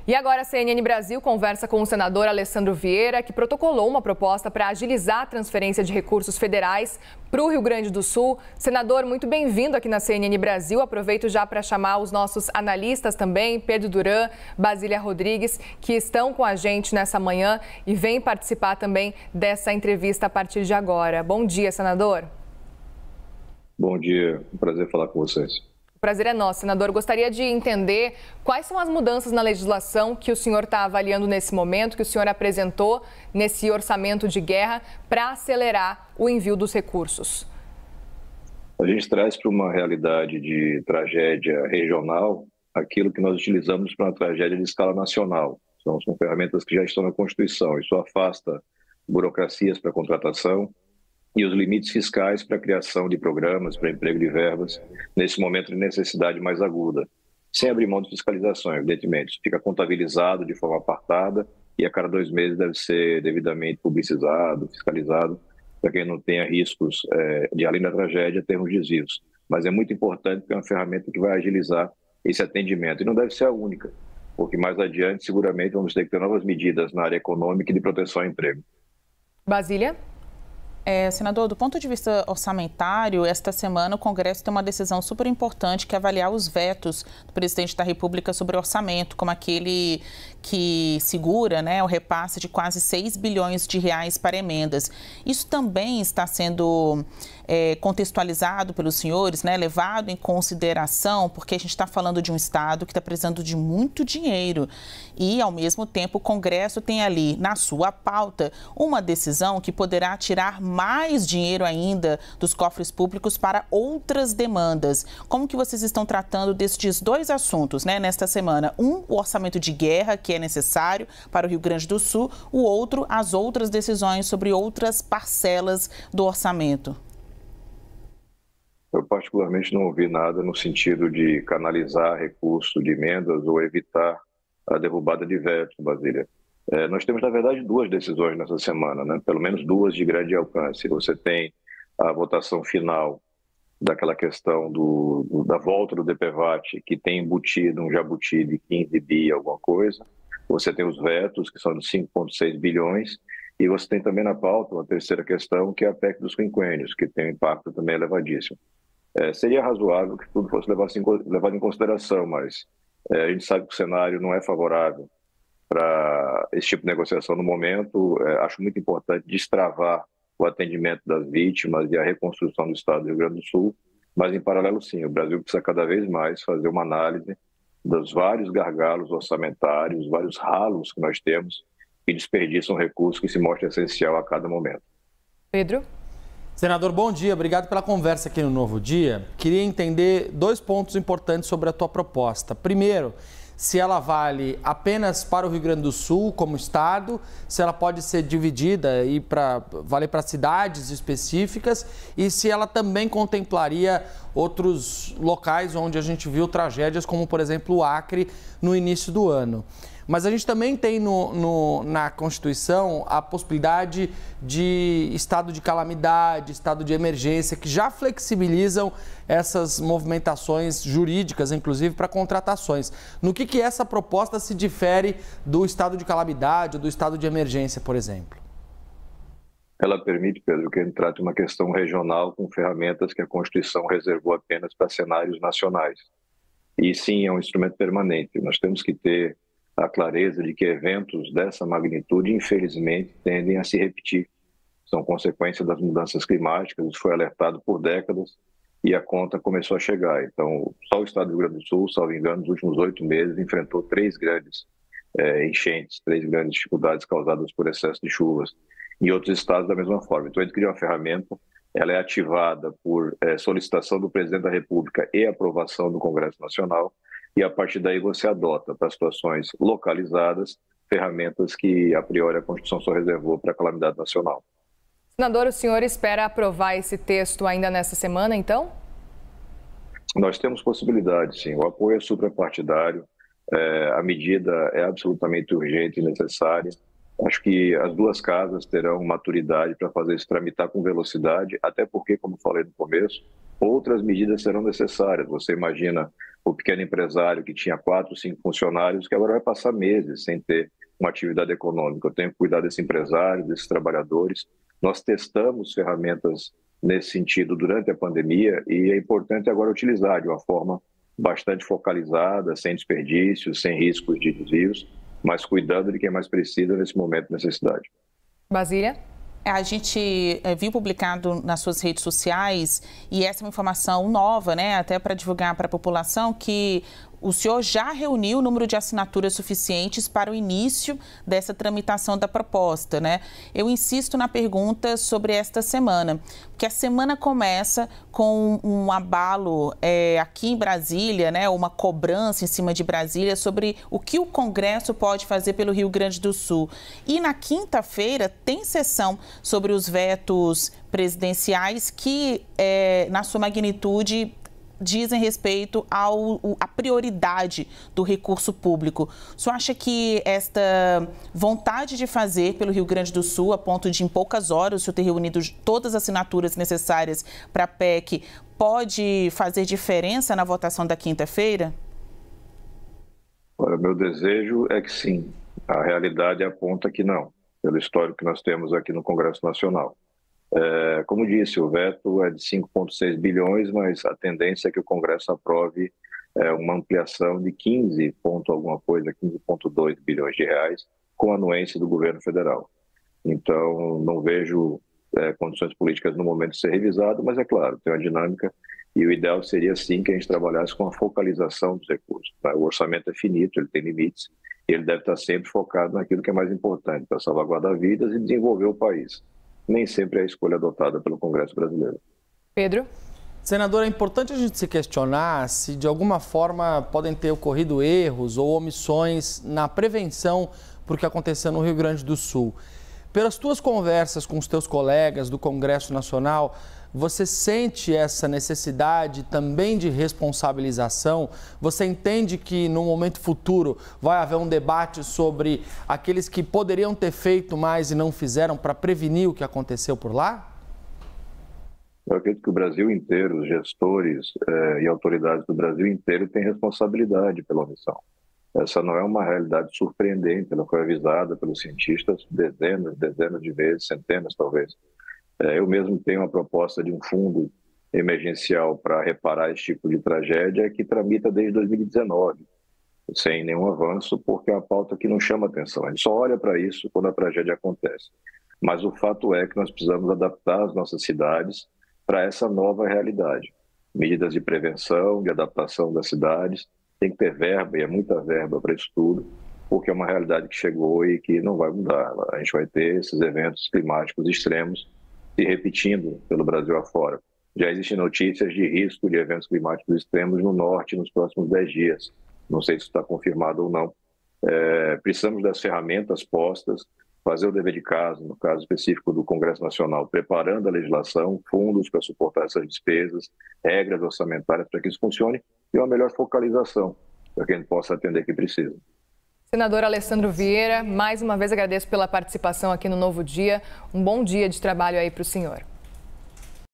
E agora a CNN Brasil conversa com o senador Alessandro Vieira, que protocolou uma proposta para agilizar a transferência de recursos federais para o Rio Grande do Sul. Senador, muito bem-vindo aqui na CNN Brasil. Aproveito já para chamar os nossos analistas também, Pedro Duran, Basília Rodrigues, que estão com a gente nessa manhã e vêm participar também dessa entrevista a partir de agora. Bom dia, senador. Bom dia, um prazer falar com vocês. O prazer é nosso, senador. Gostaria de entender quais são as mudanças na legislação que o senhor está avaliando nesse momento, que o senhor apresentou nesse orçamento de guerra para acelerar o envio dos recursos. A gente traz para uma realidade de tragédia regional aquilo que nós utilizamos para uma tragédia de escala nacional. São ferramentas que já estão na Constituição. Isso afasta burocracias para contratação e os limites fiscais para a criação de programas, para emprego de verbas, nesse momento de necessidade mais aguda, sem abrir mão de fiscalização, evidentemente. Isso fica contabilizado de forma apartada e a cada 2 meses deve ser devidamente publicizado, fiscalizado, para que não tenha riscos de, além da tragédia, termos desvios. Mas é muito importante porque é uma ferramenta que vai agilizar esse atendimento. E não deve ser a única, porque mais adiante, seguramente, vamos ter que ter novas medidas na área econômica e de proteção ao emprego. Basília? Senador, do ponto de vista orçamentário, esta semana o Congresso tem uma decisão super importante que é avaliar os vetos do presidente da República sobre o orçamento, como aquele que segura, o repasse de quase 6 bilhões de reais para emendas. Isso também está sendo contextualizado pelos senhores, levado em consideração, porque a gente está falando de um Estado que está precisando de muito dinheiro e, ao mesmo tempo, o Congresso tem ali, na sua pauta, uma decisão que poderá tirar mais dinheiro ainda dos cofres públicos para outras demandas. Como que vocês estão tratando destes 2 assuntos, nesta semana? Um, o orçamento de guerra, que é necessário para o Rio Grande do Sul. O outro, as outras decisões sobre outras parcelas do orçamento. Eu particularmente não ouvi nada no sentido de canalizar recurso de emendas ou evitar a derrubada de veto, Basília. Nós temos, na verdade, 2 decisões nessa semana, pelo menos 2 de grande alcance. Você tem a votação final daquela questão da volta do DPVAT, que tem embutido um jabuti de 15 bi alguma coisa. Você tem os vetos, que são de 5,6 bilhões. E você tem também na pauta uma terceira questão, que é a PEC dos quinquênios, que tem um impacto também elevadíssimo. Seria razoável que tudo fosse levado em consideração, mas a gente sabe que o cenário não é favorável para esse tipo de negociação no momento. Acho muito importante destravar o atendimento das vítimas e a reconstrução do Estado do Rio Grande do Sul, mas em paralelo sim, o Brasil precisa cada vez mais fazer uma análise dos vários gargalos orçamentários, vários ralos que nós temos que desperdiçam recursos que se mostra essencial a cada momento. Pedro? Senador, bom dia. Obrigado pela conversa aqui no Novo Dia. Queria entender 2 pontos importantes sobre a tua proposta. Primeiro, se ela vale apenas para o Rio Grande do Sul como estado, se ela pode ser dividida e valer para cidades específicas e se ela também contemplaria outros locais onde a gente viu tragédias, como por exemplo o Acre no início do ano. Mas a gente também tem na Constituição a possibilidade de estado de calamidade, estado de emergência, que já flexibilizam essas movimentações jurídicas, inclusive para contratações. No que essa proposta se difere do estado de calamidade ou do estado de emergência, por exemplo? Ela permite, Pedro, que a gente trate uma questão regional com ferramentas que a Constituição reservou apenas para cenários nacionais. E sim, é um instrumento permanente. Nós temos que ter a clareza de que eventos dessa magnitude, infelizmente, tendem a se repetir. São consequência das mudanças climáticas, isso foi alertado por décadas e a conta começou a chegar. Então, só o Estado do Rio Grande do Sul, salvo engano, nos últimos 8 meses, enfrentou 3 grandes enchentes, 3 grandes dificuldades causadas por excesso de chuvas. Em outros estados, da mesma forma. Então, a gente cria uma ferramenta, ela é ativada por solicitação do Presidente da República e aprovação do Congresso Nacional, e a partir daí você adota para situações localizadas ferramentas que, a priori, a Constituição só reservou para a calamidade nacional. Senador, o senhor espera aprovar esse texto ainda nessa semana, então? Nós temos possibilidade, sim. O apoio é suprapartidário, a medida é absolutamente urgente e necessária. Acho que as 2 casas terão maturidade para fazer isso tramitar com velocidade, até porque, como falei no começo, outras medidas serão necessárias. Você imagina o pequeno empresário que tinha 4, 5 funcionários, que agora vai passar meses sem ter uma atividade econômica. Eu tenho que cuidar desse empresário, desses trabalhadores. Nós testamos ferramentas nesse sentido durante a pandemia e é importante agora utilizar de uma forma bastante focalizada, sem desperdícios, sem riscos de desvios, mas cuidando de quem mais precisa nesse momento de necessidade. Basília? A gente viu publicado nas suas redes sociais, e essa é uma informação nova, né, até para divulgar para a população, que o senhor já reuniu o número de assinaturas suficientes para o início dessa tramitação da proposta, né? Eu insisto na pergunta sobre esta semana, porque a semana começa com um abalo aqui em Brasília, né? Uma cobrança em cima de Brasília sobre o que o Congresso pode fazer pelo Rio Grande do Sul. E na quinta-feira tem sessão sobre os vetos presidenciais que, na sua magnitude, dizem respeito à prioridade do recurso público. O senhor acha que esta vontade de fazer pelo Rio Grande do Sul, a ponto de em poucas horas o senhor ter reunido todas as assinaturas necessárias para a PEC, pode fazer diferença na votação da quinta-feira? Olha, meu desejo é que sim. A realidade aponta que não, pelo histórico que nós temos aqui no Congresso Nacional. Como disse, o veto é de 5,6 bilhões, mas a tendência é que o Congresso aprove uma ampliação de 15,2 bilhões de reais com a anuência do governo federal. Então, não vejo condições políticas no momento de ser revisado, mas é claro, tem uma dinâmica e o ideal seria sim que a gente trabalhasse com a focalização dos recursos. Tá? O orçamento é finito, ele tem limites e ele deve estar sempre focado naquilo que é mais importante, para salvaguardar vidas e desenvolver o país. Nem sempre é a escolha adotada pelo Congresso brasileiro. Pedro? Senador, é importante a gente se questionar se de alguma forma podem ter ocorrido erros ou omissões na prevenção por que aconteceu no Rio Grande do Sul. Pelas tuas conversas com os teus colegas do Congresso Nacional, você sente essa necessidade também de responsabilização? Você entende que no momento futuro vai haver um debate sobre aqueles que poderiam ter feito mais e não fizeram para prevenir o que aconteceu por lá? Eu acredito que o Brasil inteiro, os gestores e autoridades do Brasil inteiro têm responsabilidade pela omissão. Essa não é uma realidade surpreendente, ela foi avisada pelos cientistas dezenas de vezes, centenas talvez. Eu mesmo tenho uma proposta de um fundo emergencial para reparar esse tipo de tragédia que tramita desde 2019, sem nenhum avanço, porque é uma pauta que não chama atenção. A gente só olha para isso quando a tragédia acontece. Mas o fato é que nós precisamos adaptar as nossas cidades para essa nova realidade. Medidas de prevenção, de adaptação das cidades, tem que ter verba, e é muita verba para isso tudo, porque é uma realidade que chegou e que não vai mudar. A gente vai ter esses eventos climáticos extremos se repetindo pelo Brasil afora. Já existem notícias de risco de eventos climáticos extremos no norte nos próximos 10 dias. Não sei se está confirmado ou não. Precisamos das ferramentas postas, fazer o dever de casa, no caso específico do Congresso Nacional, preparando a legislação, fundos para suportar essas despesas, regras orçamentárias para que isso funcione e uma melhor focalização para que a gente possa atender quem precisa. Senador Alessandro Vieira, mais uma vez agradeço pela participação aqui no Novo Dia. Um bom dia de trabalho aí para o senhor.